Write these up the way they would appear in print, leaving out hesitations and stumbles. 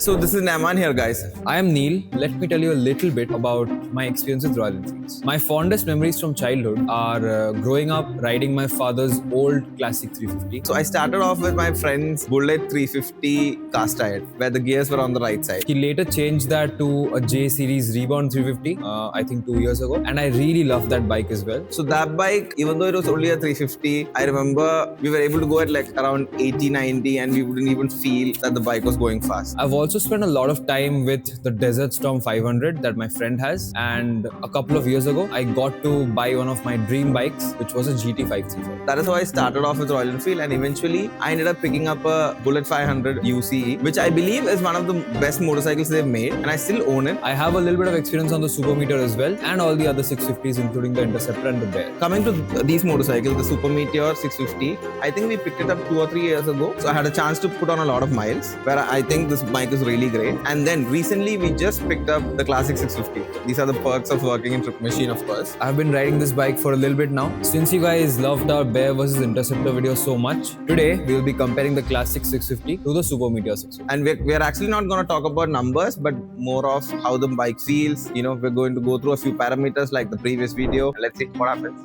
So this is Nehman here, guys. I am Neel. Let me tell you a little bit about my experience with Royal Enfields. My fondest memories from childhood are growing up riding my father's old classic 350. So I started off with my friend's Bullet 350 cast iron, where the gears were on the right side. He later changed that to a J series Rebound 350, I think 2 years ago, and I really love that bike as well. So that bike, even though it was only a 350, I remember we were able to go at like around 80, 90 and we wouldn't even feel that the bike was going fast. I've also spent a lot of time with the Desert Storm 500 that my friend has, and a couple of years ago I got to buy one of my dream bikes, which was a GT534. That is how I started off with Royal Enfield, and eventually I ended up picking up a Bullet 500 UCE, which I believe is one of the best motorcycles they've made, and I still own it. I have a little bit of experience on the Super Meteor as well, and all the other 650s including the Interceptor and the Bear. Coming to these motorcycles, the Super Meteor 650, I think we picked it up 2 or 3 years ago. So I had a chance to put on a lot of miles, where I think this bike is really great. And then recently we just picked up the Classic 650. These are the perks of working in Trip Machine, of course. I've been riding this bike for a little bit now. Since you guys loved our Bear versus Interceptor video so much, today we will be comparing the Classic 650 to the Super Meteor 650. And we're actually not going to talk about numbers, but more of how the bike feels. You know, we're going to go through a few parameters like the previous video. Let's see what happens.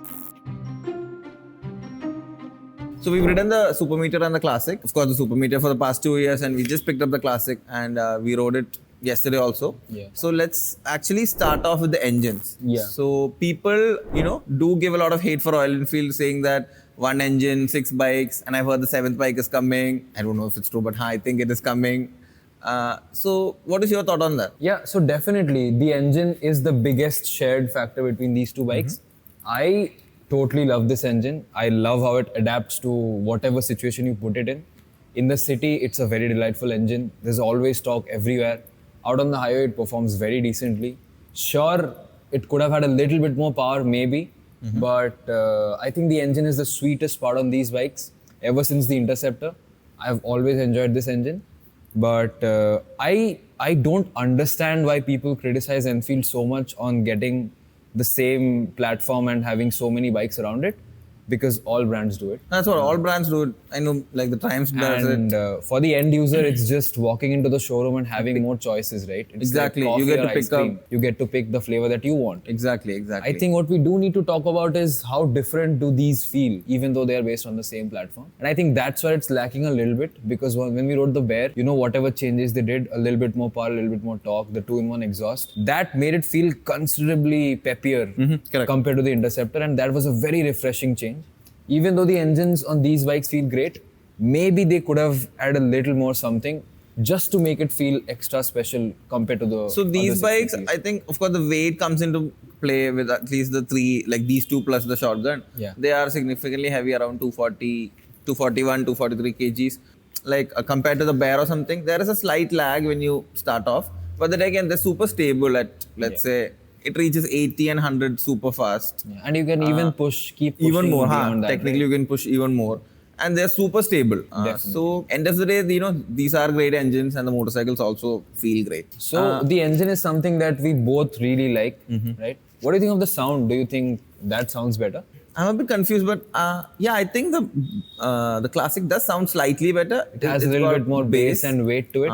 So we've ridden the Super Meteor and the Classic. Of course, the Super Meteor for the past 2 years, and we just picked up the Classic and we rode it yesterday also. Yeah. So let's actually start off with the engines. Yeah. So people, do give a lot of hate for Royal Enfield, saying that one engine, 6 bikes, and I've heard the 7th bike is coming. I don't know if it's true, but I think it is coming. So what is your thought on that? Yeah, so definitely the engine is the biggest shared factor between these two bikes. I totally love this engine. I love how it adapts to whatever situation you put it in. In the city, it's a very delightful engine. There's always torque everywhere. Out on the highway, it performs very decently. Sure, it could have had a little bit more power, maybe, but I think the engine is the sweetest part on these bikes. Ever since the Interceptor, I've always enjoyed this engine. But I don't understand why people criticize Enfield so much on getting the same platform and having so many bikes around it, because all brands do it. That's what all brands do. I know, like the Triumph does And it. For the end user, it's just walking into the showroom and having more choices, right? It's Exactly. Like You coffee get or to pick ice cream. up- You get to pick the flavor that you want. Exactly. I think what we do need to talk about is how different do these feel, even though they are based on the same platform. And I think that's where it's lacking a little bit, because when we rode the Bear, whatever changes they did, a little bit more power, a little bit more torque, the 2-in-1 exhaust, that made it feel considerably peppier correct. compared to the Interceptor, and that was a very refreshing change. Even though the engines on these bikes feel great, maybe they could have added a little more something just to make it feel extra special compared to the So these other bikes, 650s. I think, of course, the weight comes into play with at least the 3, like these 2 plus the shotgun. Yeah. They are significantly heavy, around 240, 241, 243 kgs. Like compared to the Bear or something, there is a slight lag when you start off. But then again, they're super stable at, let's say, it reaches 80 and 100 super fast. Yeah. And you can even keep pushing Even more, beyond that, technically right? you can push even more. And they're super stable. So end of the day, these are great engines and the motorcycles also feel great. So the engine is something that we both really like, right? What do you think of the sound? Do you think that sounds better? I'm a bit confused, but yeah, I think the Classic does sound slightly better. It has a little bit more bass and weight to it.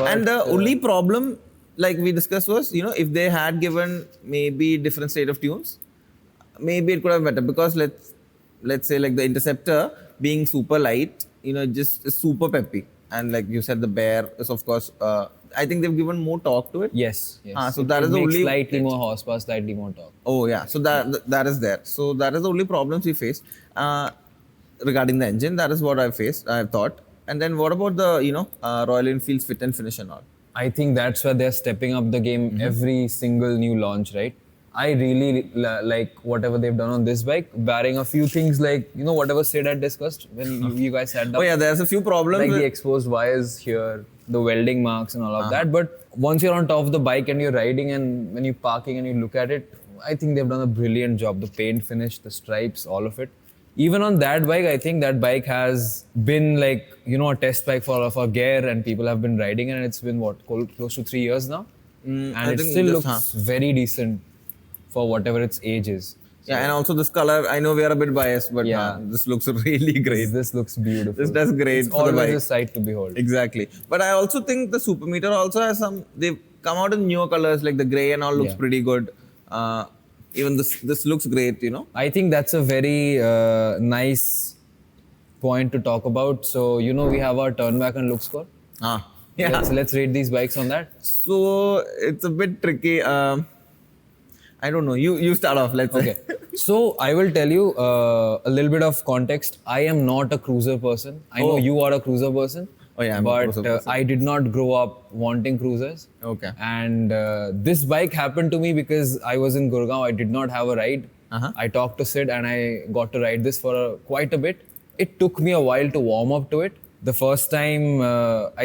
And the only problem, like we discussed, was if they had given maybe different state of tunes, maybe it could have been better, because let's say like the Interceptor being super light, just is super peppy, and like you said, the Bear is of course. I think they've given more torque to it. Yes. So that is the makes only slightly more horsepower, slightly more torque. Oh yeah, so that is there. So that is the only problems we faced regarding the engine. That is what I've thought. And then what about the Royal Enfield's fit and finish and all? I think that's where they're stepping up the game every single new launch, right? I really like whatever they've done on this bike, barring a few things like, whatever Sid had discussed when you guys sat down. Oh yeah, there's a few problems. Like the exposed wires here, the welding marks and all of that. But once you're on top of the bike and you're riding, and when you're parking and you look at it, I think they've done a brilliant job. The paint finish, the stripes, all of it. Even on that bike, I think that bike has been like, a test bike for gear, and people have been riding it, and it's been close to 3 years now. And it still looks very decent for whatever its age is. Yeah, and also this color, I know we are a bit biased, but Yeah. this looks really great. This looks beautiful. This does great It's for the always bike. a sight to behold. Exactly. But I also think the Super Meteor also has some, they've come out in newer colors, like the gray and all looks Yeah. pretty good. Even this looks great, you know. I think that's a very nice point to talk about. So, we have our turn back and look score. Yeah. Let's rate these bikes on that. So it's a bit tricky. I don't know. You start off. Let's Okay. say. So I will tell you a little bit of context. I am not a cruiser person. I know Oh. you are a cruiser person. Oh, yeah, I'm a but cruiser person. I did not grow up wanting cruisers. Okay. And this bike happened to me because I was in Gurgaon. I did not have a ride. I talked to Sid and I got to ride this for quite a bit. It took me a while to warm up to it. The first time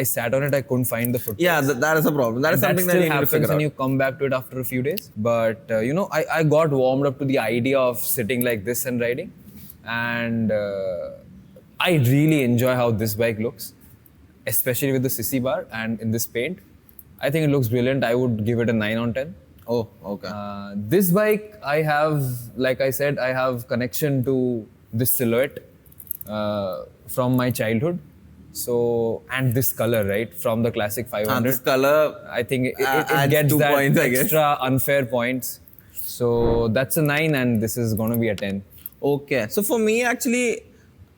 I sat on it, I couldn't find the foot. Yeah, that is a problem. That is something that still you need to happens figure when out. you come back to it after a few days. But I got warmed up to the idea of sitting like this and riding, and I really enjoy how this bike looks, especially with the sissy bar and in this paint. I think it looks brilliant. I would give it a 9 on 10. Oh, okay. This bike, I have, like I said, I have connection to this silhouette from my childhood. So, and this color, right, from the Classic 500. This color, I think it adds gets 2 that points, I guess. extra unfair points. So that's a 9 and this is going to be a 10. okay. So for me, actually,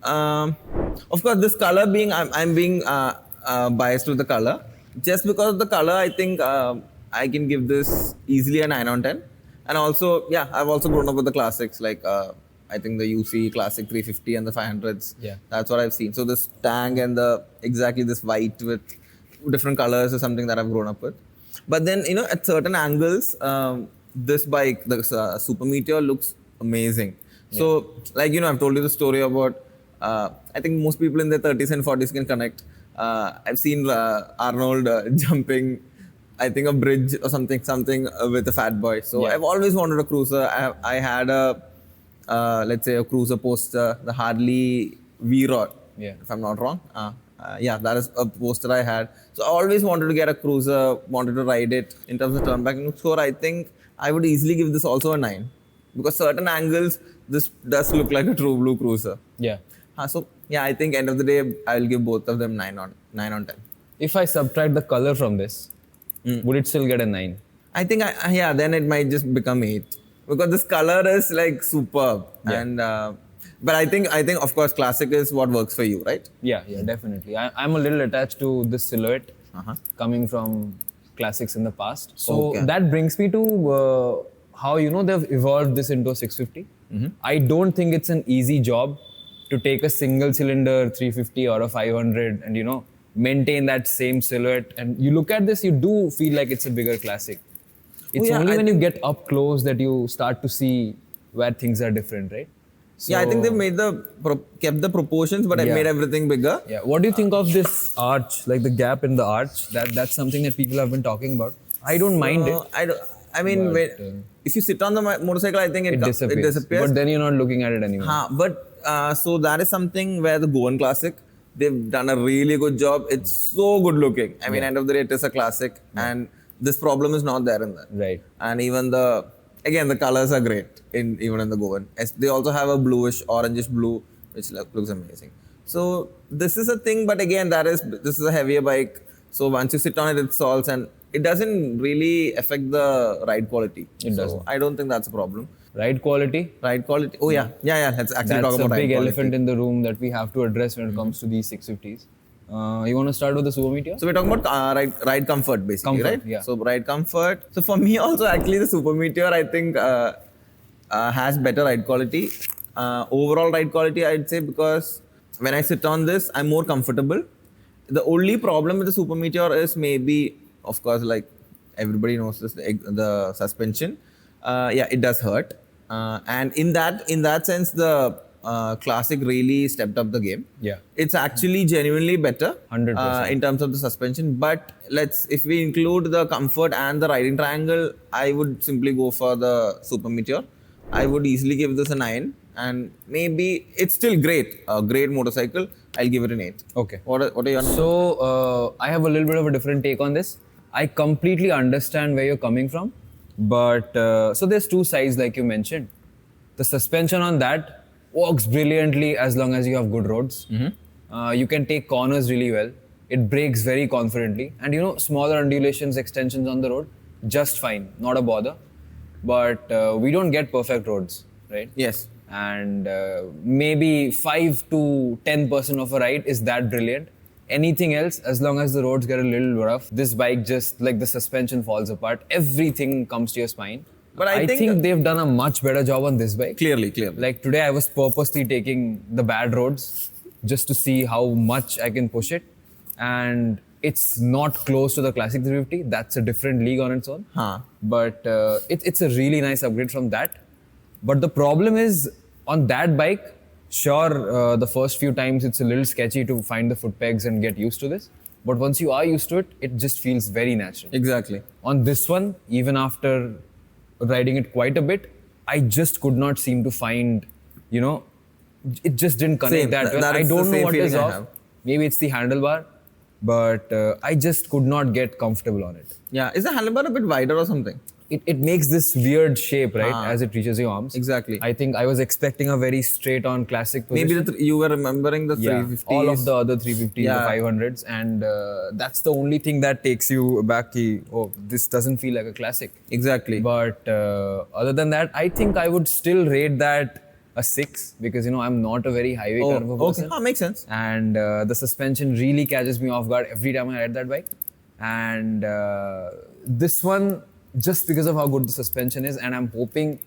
of course, this color being, I'm being biased with the color. Just because of the color, I think I can give this easily a 9 on 10. And also, yeah, I've also grown up with the classics like I think the UC Classic 350 and the 500s. Yeah. That's what I've seen. So this tang and exactly this white with different colors is something that I've grown up with. But then, at certain angles, this bike, the Super Meteor looks amazing. So, like, I've told you the story about, I think most people in their 30s and 40s can connect. I've seen Arnold jumping, I think a bridge or something with a fat boy. So Yeah. I've always wanted a cruiser. I had let's say a cruiser poster, the Harley V-Rod, Yeah. if I'm not wrong. Yeah, that is a poster I had. So I always wanted to get a cruiser, wanted to ride it. In terms of turn back and score, I think I would easily give this also a 9. Because certain angles, this does look like a true blue cruiser. Yeah. So yeah, I think end of the day, I'll give both of them 9 on 10. If I subtract the color from this, would it still get a 9? I think, then it might just become 8. Because this color is like superb. Yeah. And but I think of course classic is what works for you, right? Yeah, definitely. I'm a little attached to this silhouette coming from classics in the past. So Okay. that brings me to how they've evolved this into a 650. I don't think it's an easy job to take a single cylinder 350 or a 500 and maintain that same silhouette. And you look at this, you do feel like it's a bigger classic. It's yeah, only I when you get up close that you start to see where things are different, right? Yeah, I think So- they've made kept the proportions, but Yeah. made everything bigger. Yeah. What do you think of this arch, like the gap in the arch? That's something that people have been talking about. I don't mind it. I mean, But, if you sit on the motorcycle, I think It disappears. It disappears. But then you're not looking at it anymore. But so that is something where the Goan Classic, they've done a really good job. It's so good looking. I mean, end of the day, it is a classic, and this problem is not there in that. Right. And even the colors are great even in the Goan. They also have a bluish, orangish blue, which looks amazing. So this is a thing, but again, this is a heavier bike. So once you sit on it, it solves, and it doesn't really affect the ride quality. It So doesn't. I don't think that's a problem. Ride quality. Ride quality. Oh yeah. Let's actually That's talk a about big ride quality. elephant in the room that we have to address when it comes to these 650s. You want to start with the Super Meteor? So we're talking about ride comfort basically, Comfort, right? yeah. So ride comfort. So for me also actually the Super Meteor I think has better ride quality. Overall ride quality I'd say because when I sit on this I'm more comfortable. The only problem with the Super Meteor is maybe of course like everybody knows this the suspension. It does hurt. And in that sense the Classic really stepped up the game. Yeah. It's actually genuinely better 100%. in terms of the suspension. But if we include the comfort and the riding triangle, I would simply go for the Super Meteor. I would easily give this a 9. And maybe it's still great. A great motorcycle. I'll give it an 8. Okay. What are your numbers? So I have a little bit of a different take on this. I completely understand where you're coming from, but so there's two sides like you mentioned. The suspension on that works brilliantly as long as you have good roads. You can take corners really well. It brakes very confidently. And smaller undulations, extensions on the road, just fine, not a bother. But we don't get perfect roads, right? Yes. And maybe 5 to 10% of a ride is that brilliant. Anything else, as long as the roads get a little rough, this bike just like the suspension falls apart. Everything comes to your spine. But I think they've done a much better job on this bike. Clearly. Like today, I was purposely taking the bad roads just to see how much I can push it. And it's not close to the Classic 350. That's a different league on its own. But it's a really nice upgrade from that. But the problem is, on that bike, sure, the first few times it's a little sketchy to find the foot pegs and get used to this. But once you are used to it, it just feels very natural. Exactly. On this one, even after riding it quite a bit, I just could not seem to find, it just didn't connect Same. that well. That I is the don't know same what is feeling I off. have. Maybe it's the handlebar, but I just could not get comfortable on it. Yeah. Is the handlebar a bit wider or something? It makes this weird shape, right, as it reaches your arms. Exactly. I think I was expecting a very straight-on Classic position. Maybe you were remembering the 350s. all of the other 350s, Yeah. the 500s, and that's the only thing that takes you back. Oh, this doesn't feel like a Classic. Exactly. But other than that, I think I would still rate that a 6 because I'm not a very highway kind of a person. Okay. Makes sense. And the suspension really catches me off guard every time I ride that bike. And this one, just because of how good the suspension is, and I'm hoping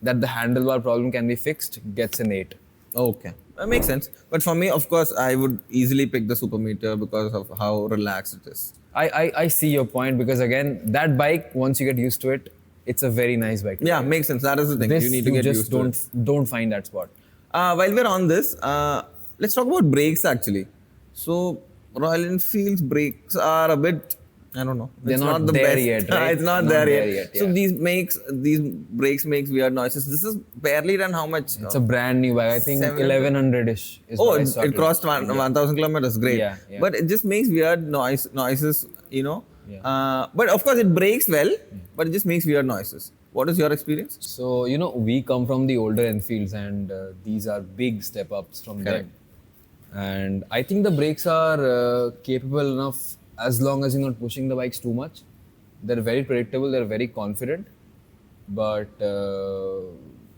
that the handlebar problem can be fixed, gets an 8. Okay. That makes sense. But for me, of course, I would easily pick the Super Meteor because of how relaxed it is. I see your point because again, that bike, once you get used to it, it's a very nice bike. Yeah, makes sense. That is the thing. This you need to get just used to it. don't find that spot. While we're on this, let's talk about brakes actually. So, Royal Enfield's brakes are a bit, I don't know. They're it's not the there best. yet, right? It's not Not there there yet. yet, So yeah. these brakes makes weird noises. This is barely done how much? It's a brand new bike. I think 700. 1100-ish is Oh, what I it started. crossed 1,000 kilometers. Great. Yeah. But it just makes weird noises, Yeah. But of course, it brakes well, but it just makes weird noises. What is your experience? So, we come from the older Enfields and these are big step ups from Correct. them. And I think the brakes are capable enough as long as you're not pushing the bikes too much. They're very predictable, they're very confident. But,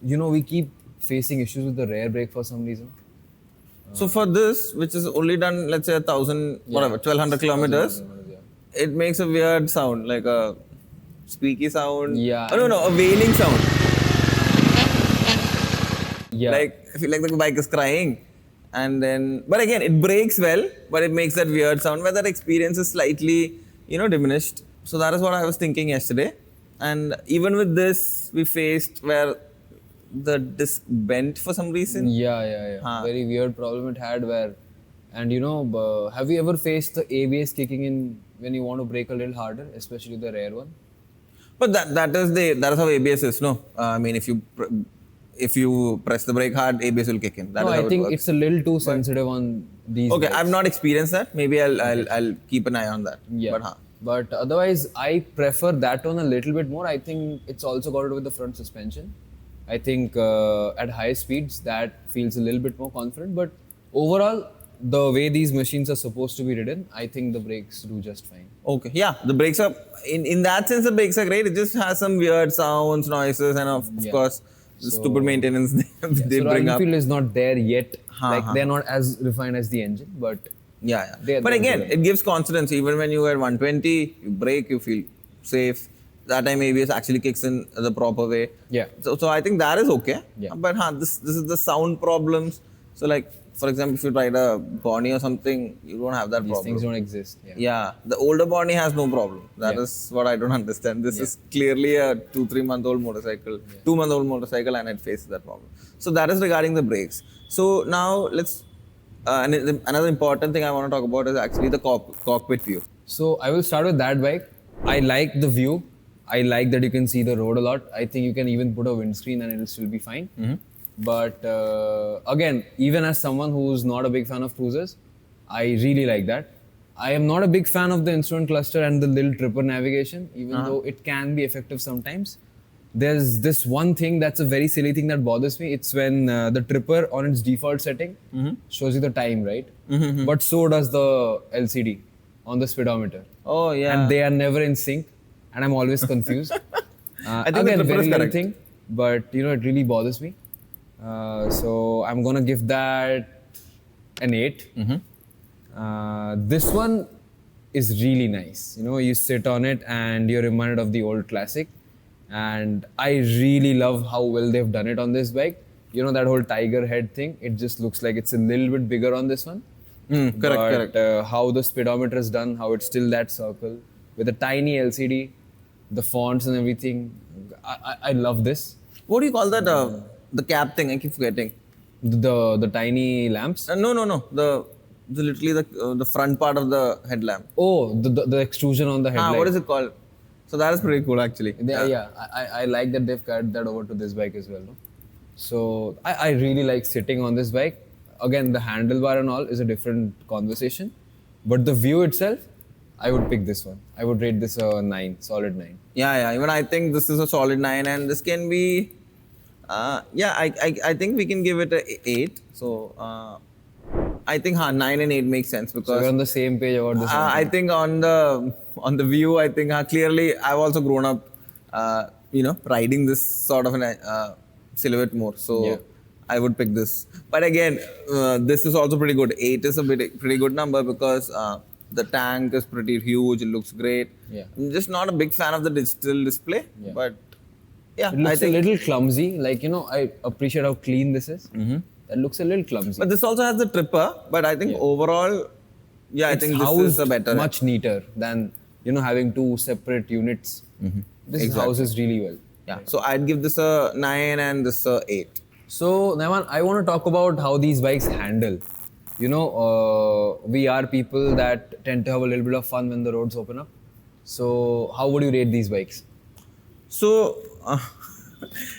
we keep facing issues with the rear brake for some reason. So for this, which is only done, let's say 1,000, whatever, 1,200 kilometers, Yeah. it makes a weird sound, like a squeaky sound. Yeah. Oh, no, a wailing sound. Yeah. Like, I feel like the bike is crying. And then, but again, it brakes well, but it makes that weird sound where that experience is slightly, diminished. So that is what I was thinking yesterday. And even with this, we faced where the disc bent for some reason. Yeah. Very weird problem it had where, and have you ever faced the ABS kicking in when you want to brake a little harder, especially the rear one? But that is how ABS is, no? I mean, if you press the brake hard, ABS will kick in. That No, is how I it think works. it's a little too sensitive on these. Okay, bikes. I've not experienced that. Maybe I'll keep an eye on that. Yeah. But otherwise, I prefer that one a little bit more. I think it's also got to do with the front suspension. I think at high speeds that feels a little bit more confident. But overall, the way these machines are supposed to be ridden, I think the brakes do just fine. Okay, yeah, the brakes are in that sense the brakes are great. It just has some weird sounds, noises, and of Yeah. course the stupid maintenance they So bring Royal up. Enfield is not there yet. Huh. They're not as refined as the engine, but Yeah. They're But again, good. it gives confidence. Even when you are at 120, you brake, you feel safe. That time ABS actually kicks in the proper way. Yeah. So I think that is okay. Yeah. But this is the sound problems. So like for example, if you ride a Bonnie or something, you don't have that these problem. things don't exist. Yeah, the older Bonnie has no problem. That Yeah. is what I don't understand. This is clearly a 2-3 month old motorcycle, 2-month old motorcycle, and it faces that problem. So that is regarding the brakes. So now let's. Another important thing I want to talk about is actually the cockpit view. So I will start with that bike. I like the view. I like that you can see the road a lot. I think you can even put a windscreen and it'll still be fine. But again, even as someone who's not a big fan of cruisers, I really like that. I am not a big fan of the instrument cluster and the little tripper navigation, even though it can be effective sometimes. There's this one thing that's a very silly thing that bothers me. It's when the tripper on its default setting shows you the time, right? But so does the LCD on the speedometer. Oh yeah. And they are never in sync, and I'm always confused. I think Again, the tripper very is little correct. thing, but it really bothers me. So I'm gonna give that an 8. This one is really nice. You sit on it and you're reminded of the old classic. And I really love how well they've done it on this bike. That whole tiger head thing, it just looks like it's a little bit bigger on this one. Correct. How the speedometer is done, how it's still that circle with a tiny LCD, the fonts and everything. I love this. What do you call that? The cap thing. I keep forgetting. The tiny lamps. No. The literally the front part of the headlamp. Oh, the extrusion on the headlight. What is it called? So that is pretty cool actually. I like that they've carried that over to this bike as well. No? So I really like sitting on this bike. Again, the handlebar and all is a different conversation. But the view itself, I would pick this one. I would rate this a 9, solid 9. Yeah. Even I think this is a solid 9, and this can be. I think we can give it a 8. So I think 9 and 8 makes sense So because we're on the same page about this. I think on the view, I think clearly I've also grown up, riding this sort of an silhouette more. So Yeah. I would pick this. But again, this is also pretty good. 8 is a pretty good number because the tank is pretty huge. It looks great. Yeah. I'm just not a big fan of the digital display, Yeah. but yeah, It looks I think. a little clumsy. I appreciate how clean this is. That looks a little clumsy. But this also has the tripper. But I think overall, I It's think this is housed a better. much neater than having two separate units. This is Exactly. houses really well. Yeah. So I'd give this a 9 and this a 8. So Nehman, I want to talk about how these bikes handle. We are people that tend to have a little bit of fun when the roads open up. So how would you rate these bikes? So,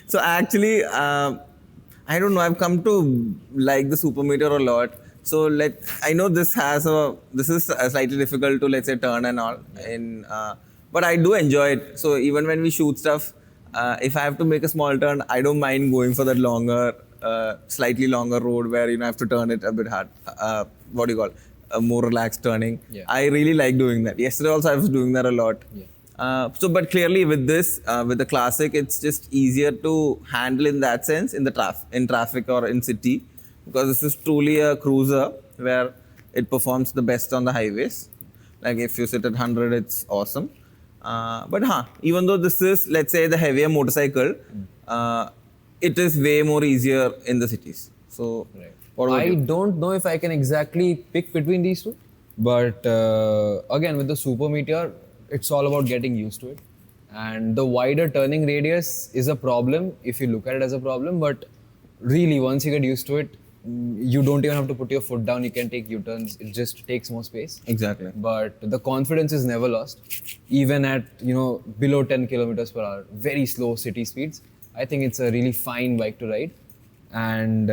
so actually, I don't know. I've come to like the Super Meteor a lot. So I know this is slightly difficult to let's say turn and all, but I do enjoy it. So even when we shoot stuff, if I have to make a small turn, I don't mind going for that longer, slightly longer road where I have to turn it a bit hard. What do you call? A more relaxed turning. Yeah. I really like doing that. Yesterday also I was doing that a lot. Yeah. But clearly with this, with the Classic, it's just easier to handle in that sense in traffic or in city, because this is truly a cruiser where it performs the best on the highways. Like if you sit at 100, it's awesome. But even though this is, let's say, the heavier motorcycle, it is way more easier in the cities. So, Right. what about I you? don't know if I can exactly pick between these two, but again, with the Super Meteor, it's all about getting used to it. And the wider turning radius is a problem if you look at it as a problem, but really, once you get used to it, you don't even have to put your foot down. You can take U-turns. It just takes more space. Exactly. But the confidence is never lost, even at below 10 kilometers per hour, very slow city speeds. I think it's a really fine bike to ride. And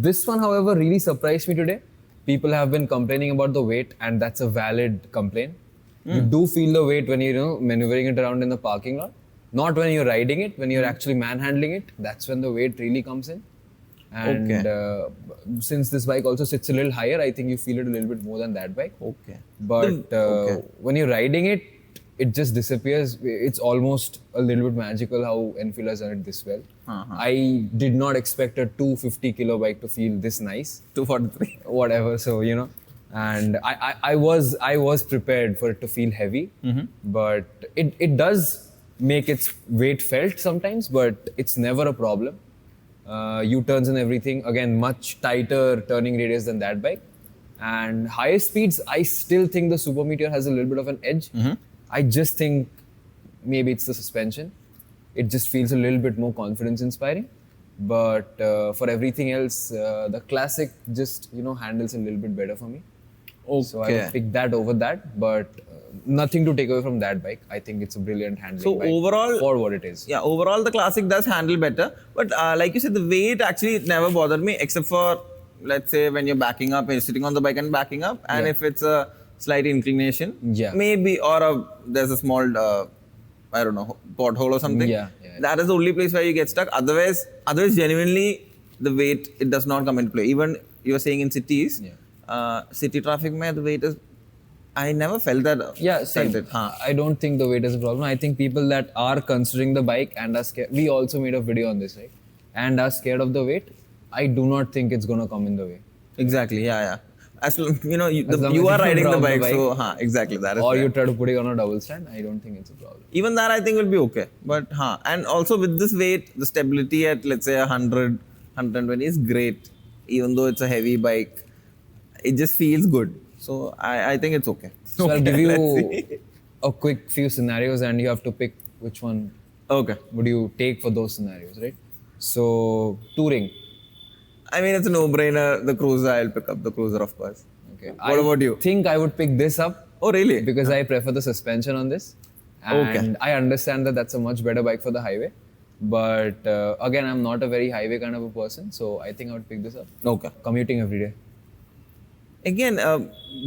this one, however, really surprised me today. People have been complaining about the weight, and that's a valid complaint. You do feel the weight when you're maneuvering it around in the parking lot. Not when you're riding it. When you're actually manhandling it, that's when the weight really comes in. And since this bike also sits a little higher, I think you feel it a little bit more than that bike. Okay. But when you're riding it, it just disappears. It's almost a little bit magical how Enfield has done it this well. I did not expect a 250 kilo bike to feel this nice. 243. Whatever. So and I was prepared for it to feel heavy, but it does make its weight felt sometimes, but it's never a problem. U-turns and everything, again, much tighter turning radius than that bike. And higher speeds, I still think the Super Meteor has a little bit of an edge. I just think maybe it's the suspension. It just feels a little bit more confidence inspiring. But for everything else, the Classic just handles a little bit better for me. So I would pick that over that, but nothing to take away from that bike. I think it's a brilliant handling So bike overall, for what it is. Yeah, overall the Classic does handle better. But like you said, the weight actually never bothered me, except for, let's say, when you're backing up and you're sitting on the bike and backing up, and if it's a slight inclination, Yeah. maybe, or there's a small, I don't know, pothole or something. Yeah. That is the only place where you get stuck. Otherwise, genuinely, the weight it does not come into play. Even you were saying in cities, city traffic, mein, the weight is. I never felt that. Yeah, same. Felt it. I don't think the weight is a problem. I think people that are considering the bike and are scared. We also made a video on this, right? And are scared of the weight. I do not think it's gonna come in the way. Exactly. Yeah. As long, you know, As long you as are you riding the drop bike, so exactly that is. Or there. you try to put it on a double stand. I don't think it's a problem. Even that I think will be okay. But and also with this weight, the stability at let's say 100, 120 is great. Even though it's a heavy bike, it just feels good. So I think it's okay. So I'll Okay, give let's you see. a quick few scenarios and you have to pick which one Okay. would you take for those scenarios, right? So touring. I mean, it's a no-brainer. The cruiser, I'll pick up the cruiser, of course. Okay. What about you? I think I would pick this up Oh, really? because I prefer the suspension on this. And I understand that that's a much better bike for the highway. But again, I'm not a very highway kind of a person. So I think I would pick this up. Okay. Commuting every day. Again,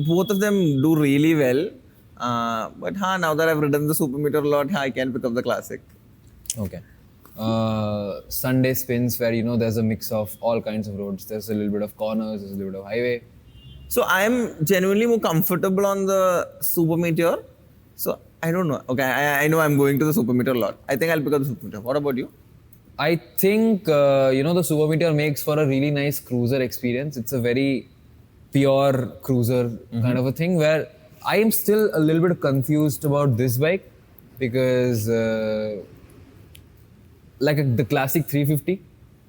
both of them do really well. But now that I've ridden the Super Meteor a lot, I can pick up the Classic. Okay. Sunday spins where, you know, there's a mix of all kinds of roads. There's a little bit of corners, there's a little bit of highway. So I am genuinely more comfortable on the Super Meteor. So I don't know. Okay, I know I'm going to the Super Meteor a lot. I think I'll pick up the Super Meteor. What about you? I think, you know, the Super Meteor makes for a really nice cruiser experience. It's a very pure cruiser kind of a thing where I am still a little bit confused about this bike because the classic 350,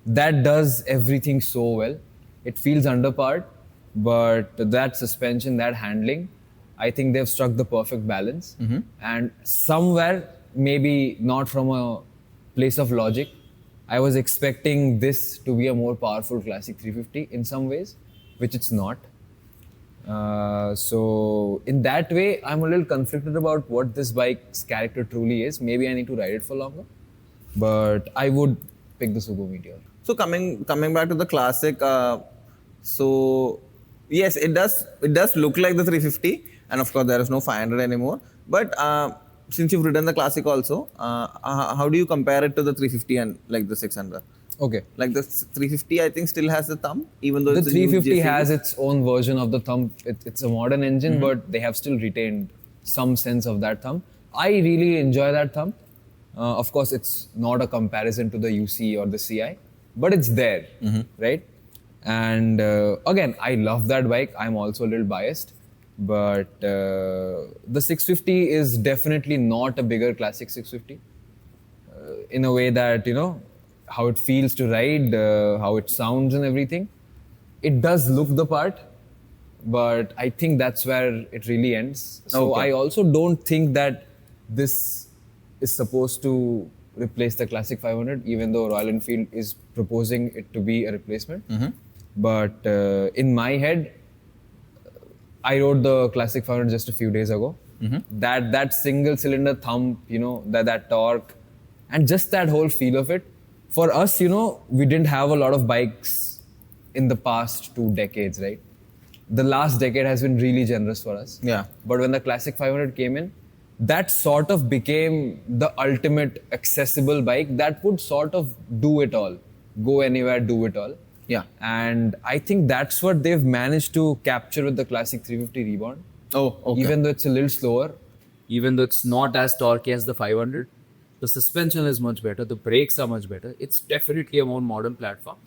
that does everything so well. It feels underpowered, but that suspension, that handling, I think they've struck the perfect balance. And somewhere, maybe not from a place of logic, I was expecting this to be a more powerful classic 350 in some ways, which it's not. So in that way, I'm a little conflicted about what this bike's character truly is. Maybe I need to ride it for longer, but I would pick the Super Meteor. So coming back to the Classic, so yes, it does look like the 350, and of course there is no 500 anymore. But since you've ridden the Classic also, how do you compare it to the 350 and like the 600? Okay. Like the 350, I think still has the thumb, even though The it's a new 350 JCB. has its own version of the thumb. It's a modern engine, but they have still retained some sense of that thumb. I really enjoy that thumb. Of course, it's not a comparison to the UC or the CI, but it's there, right? And again, I love that bike. I'm also a little biased, but the 650 is definitely not a bigger classic 650 in a way that, you know, how it feels to ride, how it sounds and everything. It does look the part, but I think that's where it really ends. So Okay. I also don't think that this is supposed to replace the Classic 500, even though Royal Enfield is proposing it to be a replacement. But in my head, I rode the Classic 500 just a few days ago. That single cylinder thump, you know, that torque, and just that whole feel of it. For us, you know, we didn't have a lot of bikes in the past 2 decades, right? The last decade has been really generous for us. Yeah. But when the Classic 500 came in, that sort of became the ultimate accessible bike that would sort of do it all. Go anywhere, do it all. Yeah. And I think that's what they've managed to capture with the Classic 350 Reborn. Oh, okay. Even though it's a little slower. Even though it's not as torquey as the 500, the suspension is much better, the brakes are much better. It's definitely a more modern platform,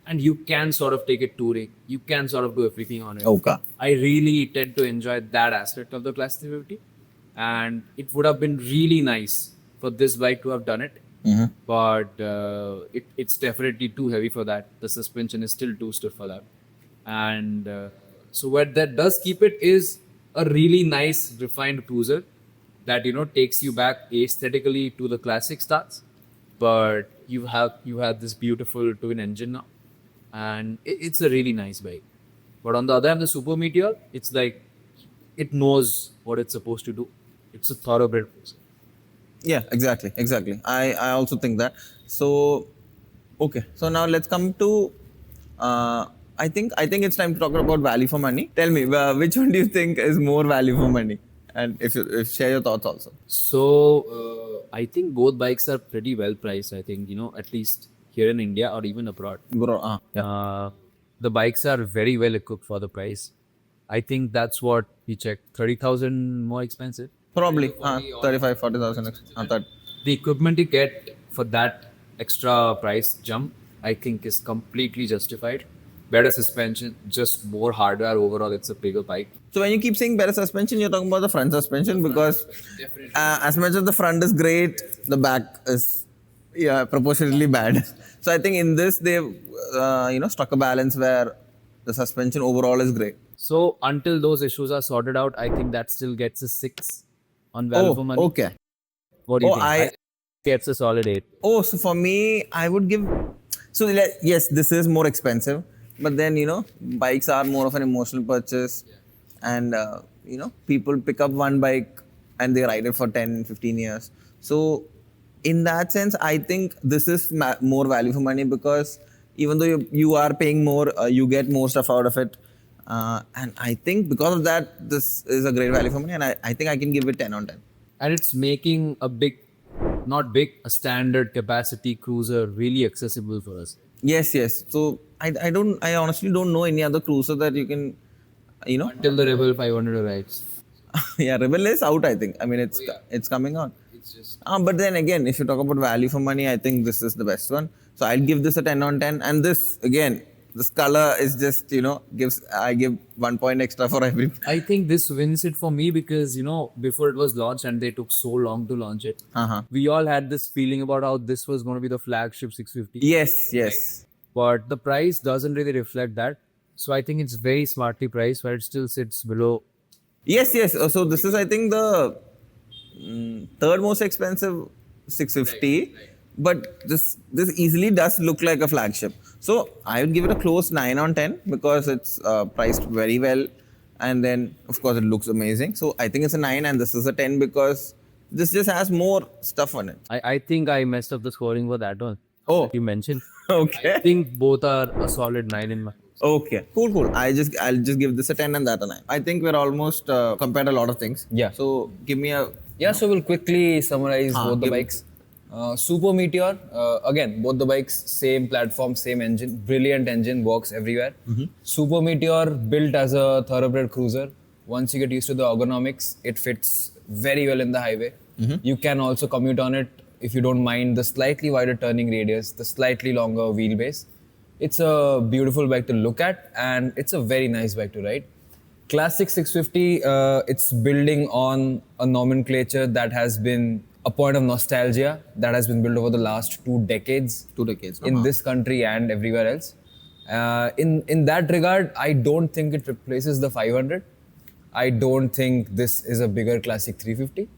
and you can sort of take it touring. You can sort of do everything on it. Okay. I really tend to enjoy that aspect of the Classic 350, and it would have been really nice for this bike to have done it. But it's definitely too heavy for that. The suspension is still too stiff for that. And so what that does keep it is a really nice refined cruiser that, you know, takes you back aesthetically to the Classic starts. But you have this beautiful twin engine now, and it's a really nice bike. But on the other hand, the Super Meteor, it's like it knows what it's supposed to do. It's a thoroughbred cruiser. Yeah, exactly. I also think that. So, okay. So now let's come to. I think it's time to talk about value for money. Tell me, which one do you think is more value for money? And if share your thoughts also. So I think both bikes are pretty well priced. I think, at least here in India or even abroad. Bro, yeah. The bikes are very well equipped for the price. I think that's what we checked. 30,000 more expensive. Probably 35, 40,000. The equipment you get for that extra price jump, I think, is completely justified. Better suspension, just more hardware overall. It's a bigger bike. So when you keep saying better suspension, you're talking about the front suspension because as much as the front is great, the back is proportionately bad. So I think in this they've struck a balance where the suspension overall is great. So until those issues are sorted out, I think that still gets a 6 on value for money. Okay. What do you Oh, think? I gets a solid 8. Oh, so for me, I would give. So yes, this is more expensive, but then bikes are more of an emotional purchase, and people pick up one bike and they ride it for 10, 15 years. So in that sense, I think this is more value for money because even though you are paying more, you get more stuff out of it. And I think because of that, this is a great value for money, and I think I can give it 10 on 10. And it's making a standard capacity cruiser really accessible for us. Yes. So I honestly don't know any other cruiser that you can, Until the Rebel 500 arrives. yeah, Rebel is out. I think. I mean, it's coming out. It's just But then again, if you talk about value for money, I think this is the best one. So I'll give this a 10 on 10. And this again, this color is just I give 1 point extra for every. I think this wins it for me because before it was launched and they took so long to launch it. We all had this feeling about how this was going to be the flagship 650. Yes. But the price doesn't really reflect that. So I think it's very smartly priced, but it still sits below. Yes. So this is, I think, the third most expensive 650. Right. But this easily does look like a flagship. So I would give it a close 9 on 10 because it's priced very well. And then, of course, it looks amazing. So I think it's a 9 and this is a 10 because this just has more stuff on it. I think I messed up the scoring for that one. Oh. You mentioned. Okay. I think both are a solid 9 in my. Okay. Cool. I'll just give this a 10 and that a 9. I think we're almost compared a lot of things. Yeah. So give me a... Yeah, so we'll quickly summarize both the bikes. Super Meteor, again, both the bikes, same platform, same engine, brilliant engine, works everywhere. Super Meteor built as a thoroughbred cruiser. Once you get used to the ergonomics, it fits very well in the highway. You can also commute on it if you don't mind the slightly wider turning radius, the slightly longer wheelbase. It's a beautiful bike to look at and it's a very nice bike to ride. Classic 650, it's building on a nomenclature that has been a point of nostalgia that has been built over the last 2 decades. 2 decades. In this country and everywhere else. In that regard, I don't think it replaces the 500. I don't think this is a bigger Classic 350.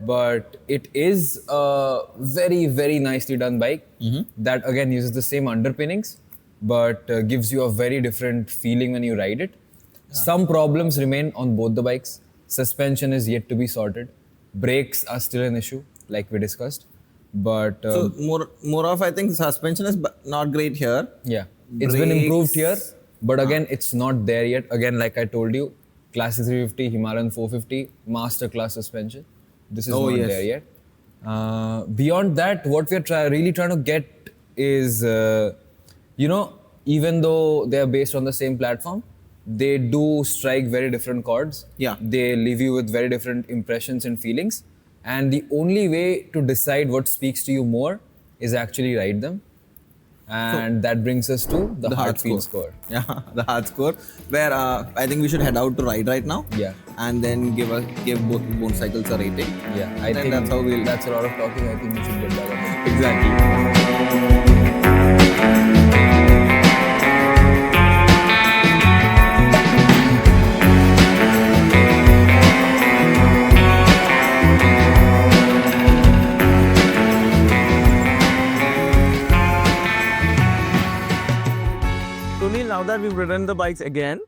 But it is a very, very nicely done bike that again uses the same underpinnings but gives you a very different feeling when you ride it. Some problems remain on both the bikes. Suspension is yet to be sorted. Brakes are still an issue, like we discussed. But so more of, I think, suspension is not great here. Yeah, it's been improved here, but again, it's not there yet. Again, like I told you, Classic 350, Himalayan 450, masterclass suspension. This is not there yet. Beyond that, what we're really trying to get is, even though they are based on the same platform, they do strike very different chords. Yeah. They leave you with very different impressions and feelings. And the only way to decide what speaks to you more is actually ride them. And that brings us to the hard feel score. Yeah, the hard score, where I think we should head out to ride right now. Yeah. And then give both motorcycles a rating. Yeah, I think that's how we'll... That's a lot of talking. I think we should get back on it. Exactly. Now that we've ridden the bikes again,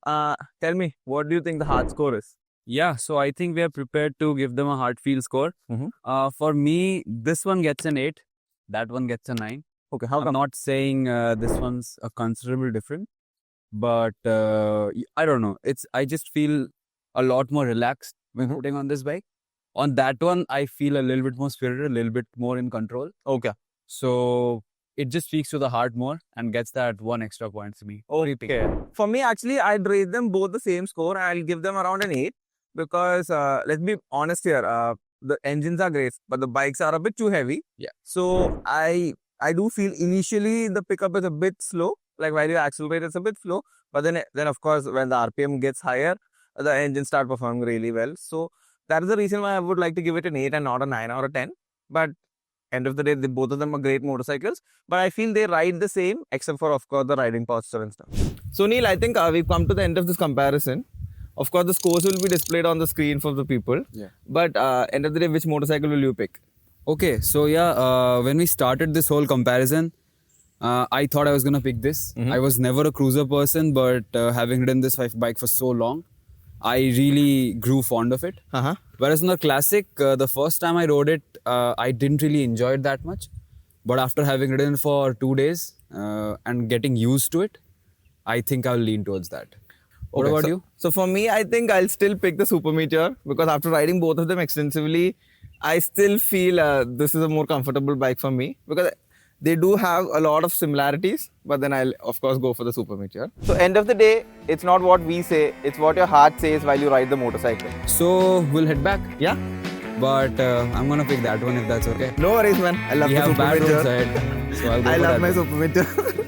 tell me, what do you think the hard score is? Yeah, so I think we are prepared to give them a hard feel score. For me, this one gets an 8, that one gets a 9. Okay, how come? I'm not saying this one's a considerable difference, but I don't know. I just feel a lot more relaxed when putting on this bike. On that one, I feel a little bit more spirited, a little bit more in control. Okay. So it just speaks to the heart more and gets that one extra point to me. Okay. For me, actually, I'd rate them both the same score. I'll give them around an 8 because let's be honest here. The engines are great, but the bikes are a bit too heavy. Yeah. So I do feel initially the pickup is a bit slow. Like while you accelerate, it's a bit slow. But then of course, when the RPM gets higher, the engines start performing really well. So that is the reason why I would like to give it an 8 and not a 9 or a 10. But end of the day, both of them are great motorcycles. But I feel they ride the same, except for, of course, the riding posture and stuff. So, Neel, I think we've come to the end of this comparison. Of course, the scores will be displayed on the screen for the people. Yeah. But end of the day, which motorcycle will you pick? Okay, so yeah, when we started this whole comparison, I thought I was going to pick this. I was never a cruiser person, but having ridden this bike for so long, I really grew fond of it. Whereas in the Classic, the first time I rode it, I didn't really enjoy it that much. But after having ridden for 2 days and getting used to it, I think I'll lean towards that. What about you? So for me, I think I'll still pick the Super Meteor because after riding both of them extensively, I still feel this is a more comfortable bike for me because they do have a lot of similarities, but then I'll of course go for the Super Meteor. So end of the day, it's not what we say, it's what your heart says while you ride the motorcycle. So we'll head back. Yeah? But I'm going to pick that one if that's okay. No worries, man. I love We the have Super bad Meteor. roads ahead, so I'll go I for love that my one. Super Meteor.